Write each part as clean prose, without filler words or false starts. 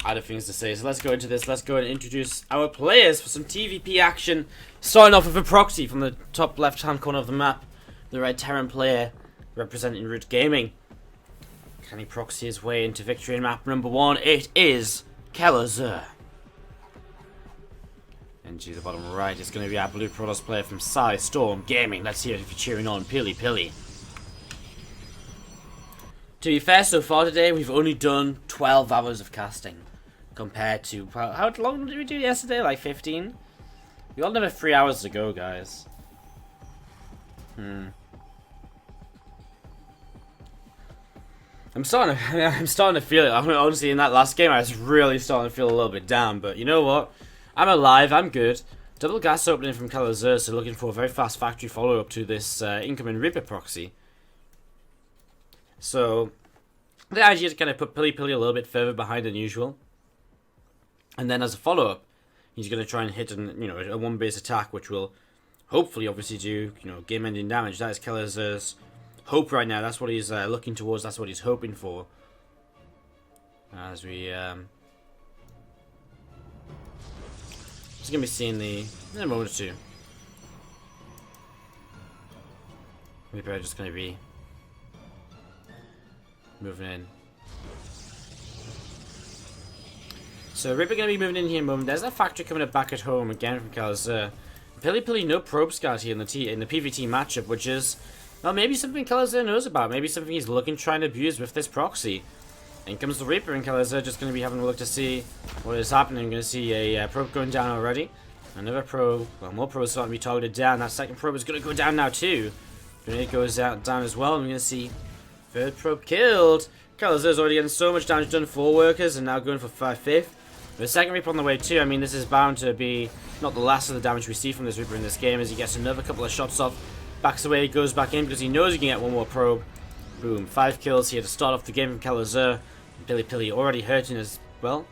out of things to say. So let's go into this. Let's go and introduce our players for some TvP action. Starting off with a proxy from the top left-hand corner of the map. The Red Terran player representing Root Gaming. Can he proxy his way into victory in map number 1? It is Kelazhur. And to the bottom right is going to be our Blue Protoss player from Storm Gaming. Let's hear it if you're cheering on PiliPili. To be fair, so far today we've only done 12 hours of casting. Compared to, how long did we do yesterday? Like 15? We got another 3 hours to go, guys. I'm starting to feel it. Honestly, in that last game, I was really starting to feel a little bit down. But you know what? I'm alive. I'm good. Double gas opening from Kelazhur, so looking for a very fast factory follow-up to this incoming Reaper proxy. So the idea is to kind of put PiliPili a little bit further behind than usual, and then as a follow-up, he's going to try and hit a one-base attack, which will hopefully, obviously, do game-ending damage. That is Kelazhur's hope right now. That's what he's looking towards. That's what he's hoping for. As we just gonna be seeing in a moment or two. We're probably just gonna be moving in. So Reaper gonna be moving in here in a moment. There's that factory coming up back at home again from Kelazhur. PiliPili no probe scout here in the PVT matchup, which is, well, maybe something Kelazhur knows about. Maybe something he's looking trying to abuse with this proxy. In comes the Reaper, and Kelazhur just going to be having a look to see what is happening. Going to see a probe going down already. Another probe, well, more probes starting to be targeted down. That second probe is going to go down now too. Grenade goes down as well. And we're going to see third probe killed. Kelazhur's already getting so much damage done. 4 workers and now going for 5/5. The second Reaper on the way too. I mean, this is bound to be not the last of the damage we see from this Reaper in this game, as he gets another couple of shots off. Backs away, goes back in because he knows he can get one more probe. Boom, 5 kills here to start off the game from Kelazhur. PiliPili already hurting as well.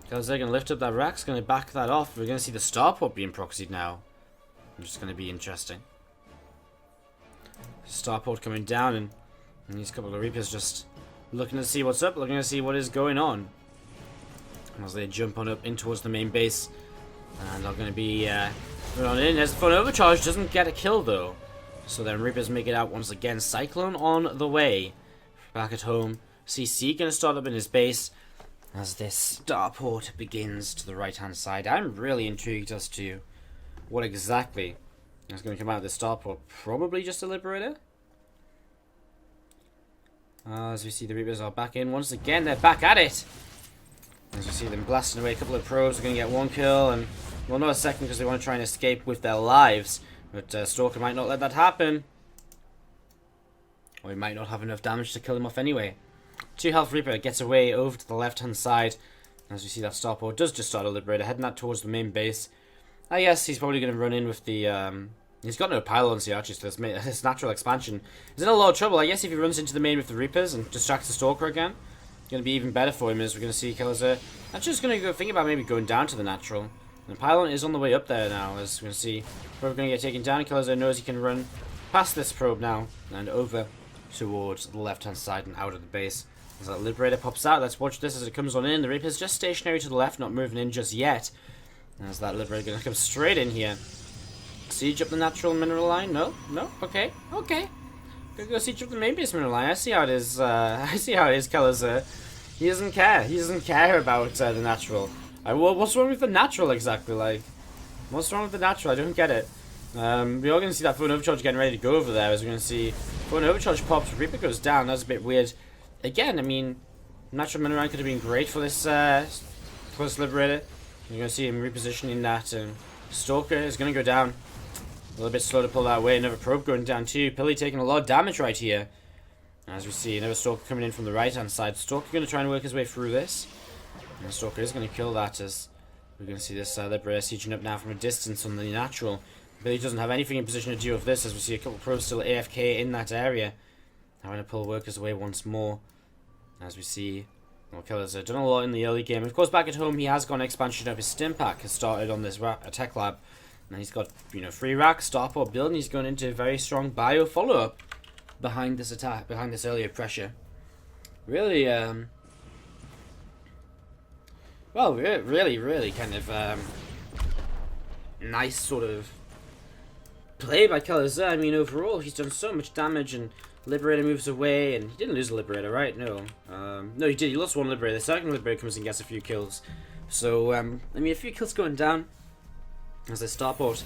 Kelazhur going to lift up that rack's going to back that off. We're going to see the starport being proxied now, which is going to be interesting. Starport coming down, and these couple of Reapers just looking to see what's up, looking to see what is going on. As they jump on up in towards the main base. And they're going to be going on in. As the phone overcharge doesn't get a kill though. So then Reapers make it out once again. Cyclone on the way. Back at home. CC going to start up in his base as this starport begins to the right hand side. I'm really intrigued as to what exactly is going to come out of this starport. Probably just a Liberator. As we see the Reapers are back in once again. They're back at it. As you see them blasting away a couple of probes. We're going to get 1 kill, and well, not a second because they want to try and escape with their lives. But Stalker might not let that happen. Or he might not have enough damage to kill him off anyway. 2 health Reaper gets away over to the left-hand side. As you see that starport does just start a Liberator, heading that towards the main base. I guess he's probably going to run in with the... he's got no pylons here, actually, so this natural expansion is in a lot of trouble. I guess if he runs into the main with the Reapers and distracts the Stalker again, going to be even better for him, as we're going to see Kelazhur. I'm just going to go think about maybe going down to the natural. And pylon is on the way up there now, as we're going to see. Probe going to get taken down. Kelazhur knows he can run past this probe now and over towards the left-hand side and out of the base. As that Liberator pops out, let's watch this as it comes on in. The Reaper's just stationary to the left, not moving in just yet. As that Liberator going to come straight in here. Siege up the natural mineral line? No? No? Okay. Okay. Gonna go siege up the main base mineral line. I see how it is, Kelazhur. He doesn't care. He doesn't care about the natural. What's wrong with the natural exactly? Like, what's wrong with the natural? I don't get it. We're all going to see that phone overcharge getting ready to go over there. As we're going to see phone overcharge pops, Reaper goes down. That's a bit weird. Again, I mean, natural mineral line could have been great for this Liberator. You're going to see him repositioning that. Stalker is going to go down. A little bit slow to pull that away. Another probe going down too. Pili taking a lot of damage right here. As we see, another Stalker coming in from the right-hand side. Stalker going to try and work his way through this. And the Stalker is going to kill that, as we're going to see this Liberator sieging up now from a distance on the natural. Pili doesn't have anything in position to deal with this, as we see a couple of probes still AFK in that area. Having to pull workers away once more. As we see, well, Kelazhur done a lot in the early game. Of course, back at home, he has gone expansion of his stim pack. Has started on this tech lab. And he's got, 3 racks, starport build, and he's going into a very strong bio follow-up behind this attack, behind this earlier pressure. Really, Well, really, really kind of nice sort of play by Kelazhur. I mean, overall, he's done so much damage, and Liberator moves away, and he didn't lose a Liberator, right? No. No, he did. He lost one Liberator. The second Liberator comes and gets a few kills. So, I mean, a few kills going down as a starport.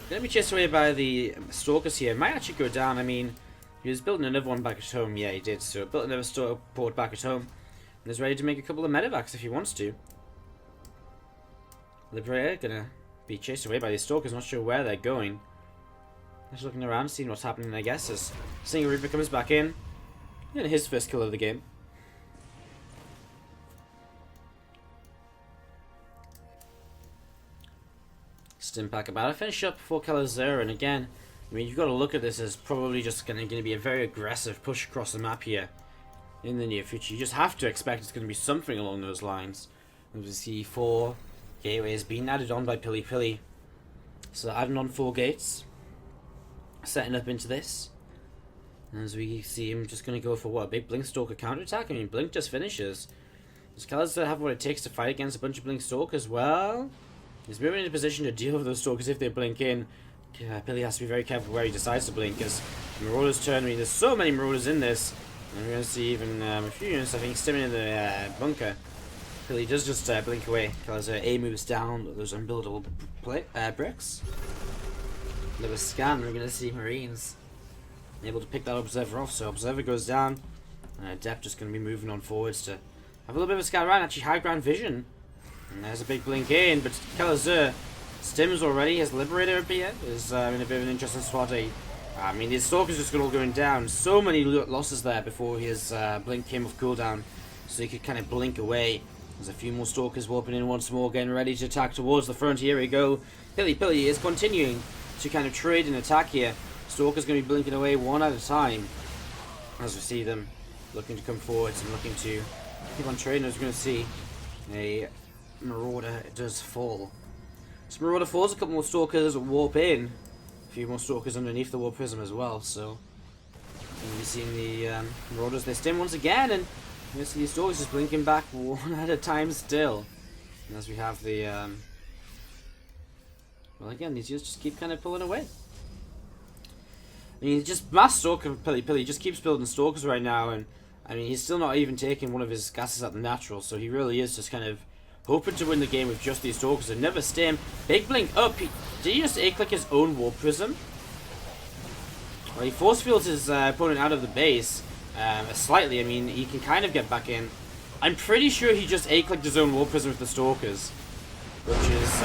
Going to be chased away by the Stalkers here. Might actually go down. I mean, he was building another one back at home. Yeah, he did. So, built another starport back at home. And is ready to make a couple of medevacs if he wants to. Liberator gonna be chased away by these Stalkers. Not sure where they're going. Just looking around, seeing what's happening, I guess, as Single Reaper comes back in. And his first kill of the game. Stimpack about to finish up for Kelazhur, and again, I mean, you've got to look at this as probably just going to be a very aggressive push across the map here in the near future. You just have to expect it's going to be something along those lines. We see 4 gateways being added on by PiliPili. So adding on 4 gates, setting up into this. And as we see him just going to go for what? A big Blink Stalker counterattack? I mean, Blink just finishes. Does Kelazhur have what it takes to fight against a bunch of Blink Stalkers? Well, he's moving into a position to deal with those Stalkers if they blink in. Pili has to be very careful where he decides to blink, as Marauder's turn. I mean, there's so many Marauders in this. And we're going to see even a few units, I think, stimming in the bunker. Pili does just blink away. Kelazhur A moves down those unbuildable bricks. Another scan, we're going to see Marines able to pick that Observer off. So Observer goes down. Dep just going to be moving on forwards to have a little bit of a scan around. Actually, high ground vision. And there's a big blink in, but Kelazhur stims already. His Liberator appear is in a bit of an interesting spot. I mean, his Stalker's just all going down. So many losses there before his blink came off cooldown, so he could kind of blink away. There's a few more Stalkers warping in once more, getting ready to attack towards the front. Here we go. PiliPili is continuing to kind of trade and attack here. Stalker's going to be blinking away one at a time as we see them looking to come forwards and looking to keep on trading. As we're going to see a Marauder does fall. So Marauder falls, a couple more Stalkers warp in. A few more Stalkers underneath the Warp Prism as well, so we're seeing the Marauders, they stim once again, and you see these Stalkers just blinking back one at a time still. And as we have the well, again, these units just keep kind of pulling away. I mean, just mass Stalker PiliPili just keeps building Stalkers right now, and I mean, he's still not even taking one of his gases at the natural, so he really is just kind of hoping to win the game with just these Stalkers and never stim. Big blink up. Did he just A-click his own Warp Prism? Well, he force fields his opponent out of the base slightly. I mean, he can kind of get back in. I'm pretty sure he just A-clicked his own Warp Prism with the Stalkers, which is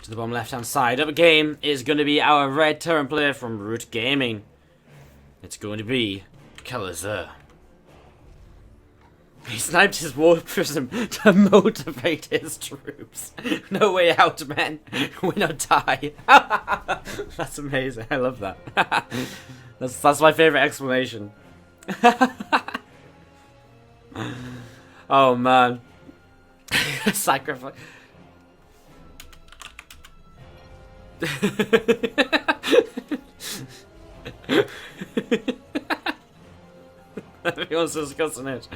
to the bottom left-hand side of the game is going to be our red turret player from Root Gaming. It's going to be Kelazhur. He sniped his Warp Prism to motivate his troops. No way out, man. Win or die. That's amazing. I love that. That's my favorite explanation. Oh, man. Sacrifice. Everyone's discussing it.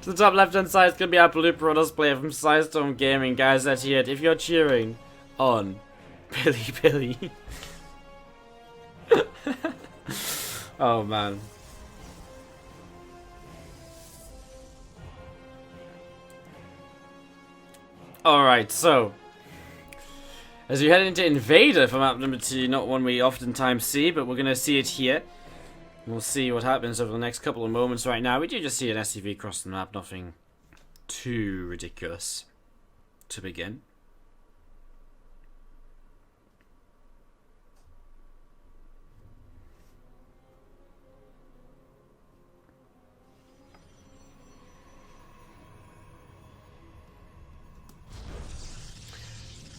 To the top left hand side is going to be our PiliPili player from Sidestone Gaming, guys. That's it. If you're cheering on PiliPili. Oh, man. Alright, so as we head into Invader for map number 2, not one we oftentimes see, but we're going to see it here. We'll see what happens over the next couple of moments. Right now, we do just see an SCV cross the map, nothing too ridiculous to begin.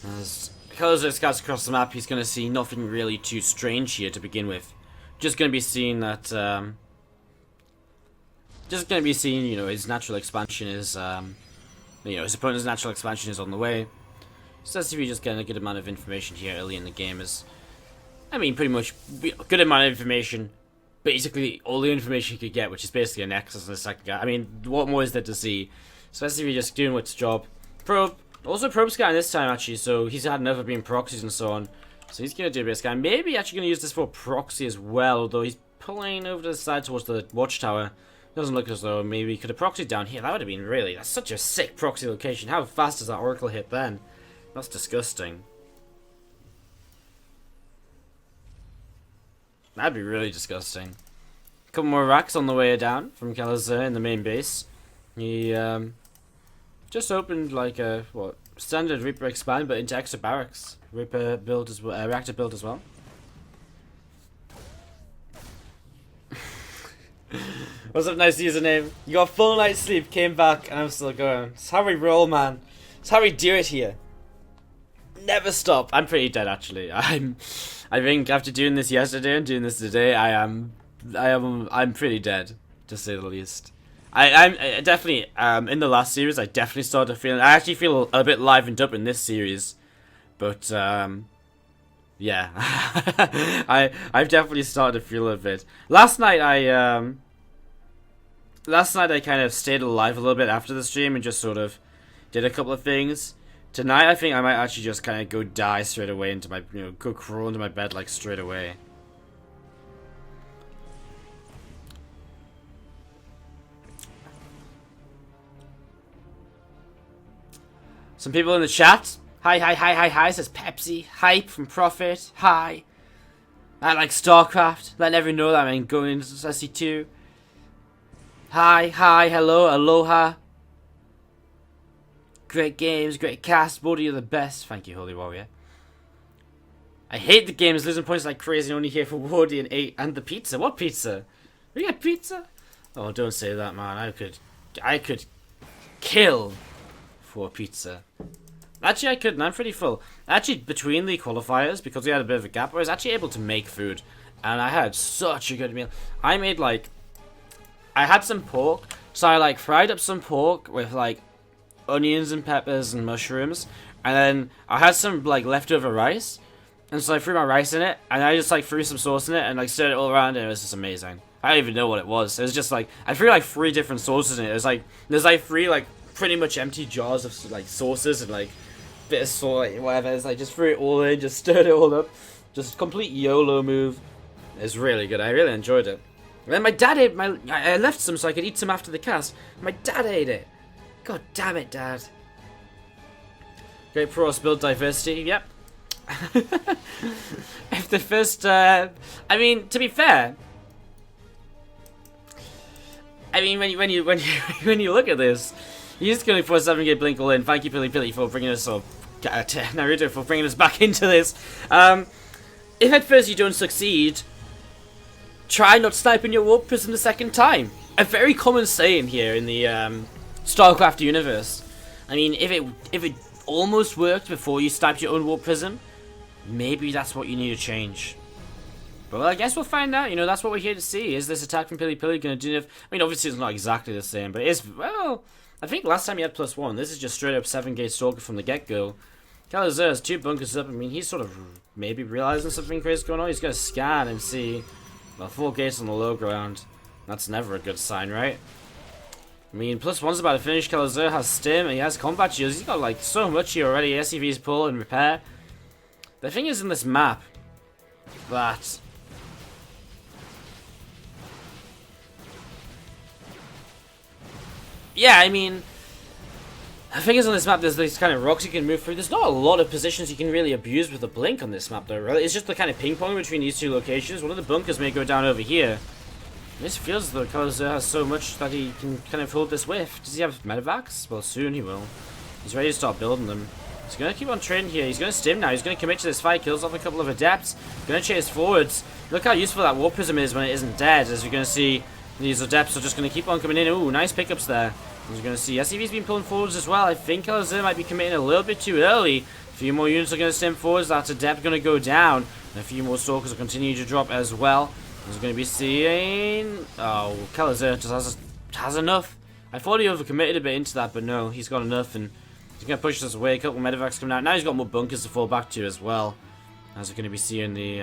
As Kelazhur scouts across the map, he's going to see nothing really too strange here to begin with. Just going to be seeing that, you know, his natural expansion is, you know, his opponent's natural expansion is on the way. So let's see if we just get a good amount of information here early in the game. Is, I mean, pretty much good amount of information basically all the information you could get, which is basically a Nexus and a second guy. I mean, what more is there to see? Especially if you're just doing what's job. Probe. Also probe scanning this time, actually, so he's had enough of being proxies and so on. So he's going to do a bit of scan. Maybe actually going to use this for proxy as well, although he's pulling over to the side towards the watchtower. Doesn't look as though maybe he could have proxied down here. That would have been really... That's such a sick proxy location. How fast does that Oracle hit then? That's disgusting. That'd be really disgusting. A couple more racks on the way down from Kelazhur in the main base. He just opened like a standard Reaper expand, but into extra barracks. Reaper build as well, reactor build as well. What's up, nice username? You got a full night's sleep, came back, and I'm still going. It's how we roll, man. It's how we do it here. Never stop. I'm pretty dead actually. I think after doing this yesterday and doing this today, I'm pretty dead, to say the least. I'm definitely in the last series. I definitely started feeling. I actually feel a bit livened up in this series, but yeah, I've definitely started to feel a bit. Last night I kind of stayed alive a little bit after the stream and just sort of did a couple of things. Tonight I think I might actually just kind of go die straight away into my, go crawl into my bed like straight away. Some people in the chat. Hi, says Pepsi. Hype from Profit. Hi. I like StarCraft. Letting everyone know that I'm going into SE2. Hi, hello, aloha. Great games, great cast. Bodhi, you're the best. Thank you, Holy Warrior. I hate the games. Losing points like crazy. Only here for Woody and 8 and the pizza. What pizza? We got pizza? Oh, don't say that, man. I could kill for pizza. Actually, I couldn't. I'm pretty full. Actually, between the qualifiers, because we had a bit of a gap, I was actually able to make food. And I had such a good meal. I made, like... I had some pork. So I, fried up some pork with, onions and peppers and mushrooms. And then I had some, leftover rice. And so I threw my rice in it. And I just, threw some sauce in it and, stirred it all around. And it was just amazing. I don't even know what it was. It was just, I threw, 3 different sauces in it. It was, there's, 3, pretty much empty jars of, sauces and, bit of soy, whatever. It's just threw it all in, just stirred it all up. Just complete YOLO move. It's really good. I really enjoyed it. And then my dad ate I left some so I could eat some after the cast. My dad ate it. God damn it, Dad. Great pros build diversity. Yep. If the first, I mean, to be fair, I mean, when you look at this, he's going for a 7-gate blink all in. Thank you, PiliPili, for bringing us Naruto for bringing us back into this. If at first you don't succeed, try not sniping your warp prism the second time. A very common saying here in the StarCraft universe. I mean, if it almost worked before you sniped your own warp prism, maybe that's what you need to change. But well, I guess we'll find out. That's what we're here to see. Is this attack from PiliPili going to do enough? I mean, obviously it's not exactly the same, but it is, well... I think last time he had +1. This is just straight up 7-gate Stalker from the get-go. Kelazhur has 2 bunkers up. I mean, he's sort of maybe realizing something crazy going on. He's going to scan and see. Well, 4 gates on the low ground. That's never a good sign, right? I mean, +1's about to finish. Kelazhur has stim. He has combat shields. He's got, so much here already. SCV's pull and repair. The thing is in this map that... Yeah, I mean, the thing is on this map, there's these kind of rocks you can move through. There's not a lot of positions you can really abuse with a blink on this map, though, really. It's just the kind of ping-pong between these 2 locations. One of the bunkers may go down over here. This feels though, Kelazhur has so much that he can kind of hold this with. Does he have medevacs? Well, soon he will. He's ready to start building them. He's going to keep on trading here. He's going to stim now. He's going to commit to this fight. Kills off a couple of adepts. Going to chase forwards. Look how useful that warp prism is when it isn't dead. As you're going to see, these adepts are just going to keep on coming in. Ooh, nice pickups there. As you're going to see, SCV's been pulling forwards as well. I think Kelazhur might be committing a little bit too early. A few more units are going to stim forwards. That's adept going to go down. And a few more stalkers will continue to drop as well. As we're going to be seeing... Oh, Kelazhur just has enough. I thought he overcommitted a bit into that, but no, he's got enough. And he's going to push this away. A couple of medevacs coming out. Now he's got more bunkers to fall back to as well. As we're going to be seeing the...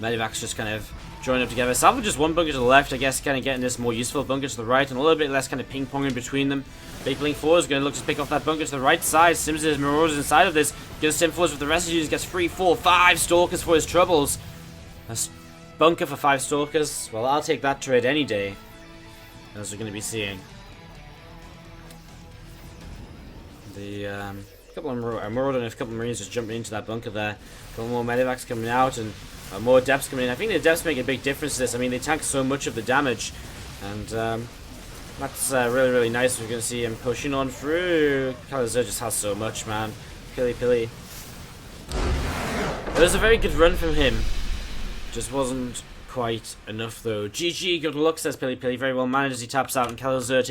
Medivac's just kind of joined up together. Salvage just one bunker to the left, I guess, kind of getting this more useful bunker to the right, and a little bit less kind of ping-ponging between them. Big Blink 4 is going to look to pick off that bunker to the right side. Sims is Marauders inside of this. Gets Sim 4s with the residues, gets 3, 4, 5 Stalkers for his troubles. A bunker for 5 Stalkers. Well, I'll take that trade any day, as we're going to be seeing. The couple of Marauder and a couple of Marines just jumping into that bunker there. A couple more Medivacs coming out, and more depths coming in. I think the depths make a big difference to this. I mean, they tank so much of the damage, and that's really, really nice. We're going to see him pushing on through. Kelazhur just has so much, man. PiliPili. It was a very good run from him. Just wasn't quite enough, though. GG, good luck, says PiliPili. Very well managed as he taps out, and Kelazhur